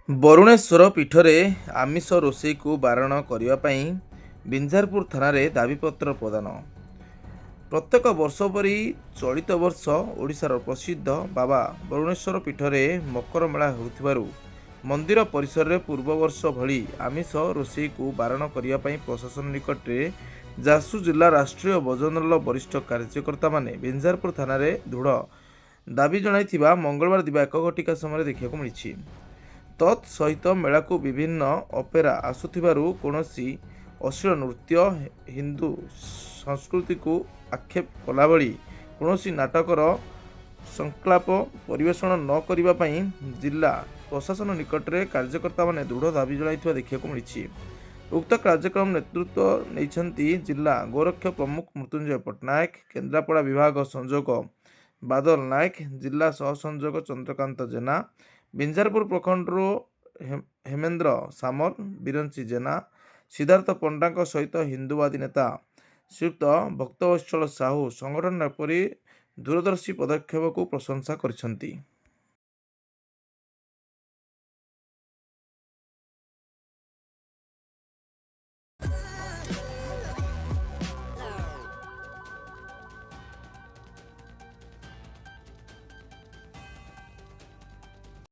ବରୁଣେଶ୍ୱର ପୀଠରେ ଆମିଷ ରୋଷେଇକୁ ବାରଣ କରିବା ପାଇଁ ବିଞ୍ଝାରପୁର ଥାନାରେ ଦାବିପତ୍ର ପ୍ରଦାନ। ପ୍ରତ୍ୟେକ ବର୍ଷ ପରି ଚଳିତ ବର୍ଷ ଓଡ଼ିଶାର ପ୍ରସିଦ୍ଧ ବାବା ବରୁଣେଶ୍ୱର ପୀଠରେ ମକର ମେଳା ହେଉଥିବାରୁ ମନ୍ଦିର ପରିସରରେ ପୂର୍ବବର୍ଷ ଭଳି ଆମିଷ ରୋଷେଇକୁ ବାରଣ କରିବା ପାଇଁ ପ୍ରଶାସନ ନିକଟରେ ଝାରସୁଗୁଡ଼ା ଜିଲ୍ଲା ରାଷ୍ଟ୍ରୀୟ ବଜରଙ୍ଗ ଦଳ ବରିଷ୍ଠ କାର୍ଯ୍ୟକର୍ତ୍ତାମାନେ ବିଞ୍ଝାରପୁର ଥାନାରେ ଦୃଢ଼ ଦାବି ଜଣାଇଥିବା ମଙ୍ଗଳବାର ଦିବା 1 ଘଟିକା ସମୟରେ ଦେଖିବାକୁ ମିଳିଛି। ତତ୍ ସହିତ ମେଳାକୁ ବିଭିନ୍ନ ଅପେରା ଆସୁଥିବାରୁ କୌଣସି ଅଶ୍ଳୀଳ ନୃତ୍ୟ, ହିନ୍ଦୁ ସଂସ୍କୃତିକୁ ଆକ୍ଷେପ କଲାଭଳି କୌଣସି ନାଟକର ସଂଳାପ ପରିବେଷଣ ନ କରିବା ପାଇଁ ଜିଲ୍ଲା ପ୍ରଶାସନ ନିକଟରେ କାର୍ଯ୍ୟକର୍ତ୍ତାମାନେ ଦୃଢ଼ ଦାବି ଜଣାଇଥିବା ଦେଖିବାକୁ ମିଳିଛି। ଉକ୍ତ କାର୍ଯ୍ୟକ୍ରମ ନେତୃତ୍ୱ ନେଇଛନ୍ତି ଜିଲ୍ଲା ଗୋରକ୍ଷ ପ୍ରମୁଖ ମୃତ୍ୟୁଞ୍ଜୟ ପଟ୍ଟନାୟକ, କେନ୍ଦ୍ରାପଡ଼ା ବିଭାଗ ସଂଯୋଗ ବାଦଲ ନାୟକ, ଜିଲ୍ଲା ସହ ସଂଯୋଗ ଚନ୍ଦ୍ରକାନ୍ତ ଜେନା, ବିଞ୍ଝାରପୁର ପ୍ରଖଣ୍ଡରୁ ହେମେନ୍ଦ୍ର ସାମଲ, ବିରଞ୍ଚି ଜେନା, ସିଦ୍ଧାର୍ଥ ପଣ୍ଡାଙ୍କ ସହିତ ହିନ୍ଦୁବାଦୀ ନେତା ଶ୍ରୀଯୁକ୍ତ ଭକ୍ତବତ୍ସଳ ସାହୁ ସଂଗଠନର ଏପରି ଦୂରଦର୍ଶୀ ପଦକ୍ଷେପକୁ ପ୍ରଶଂସା କରିଛନ୍ତି।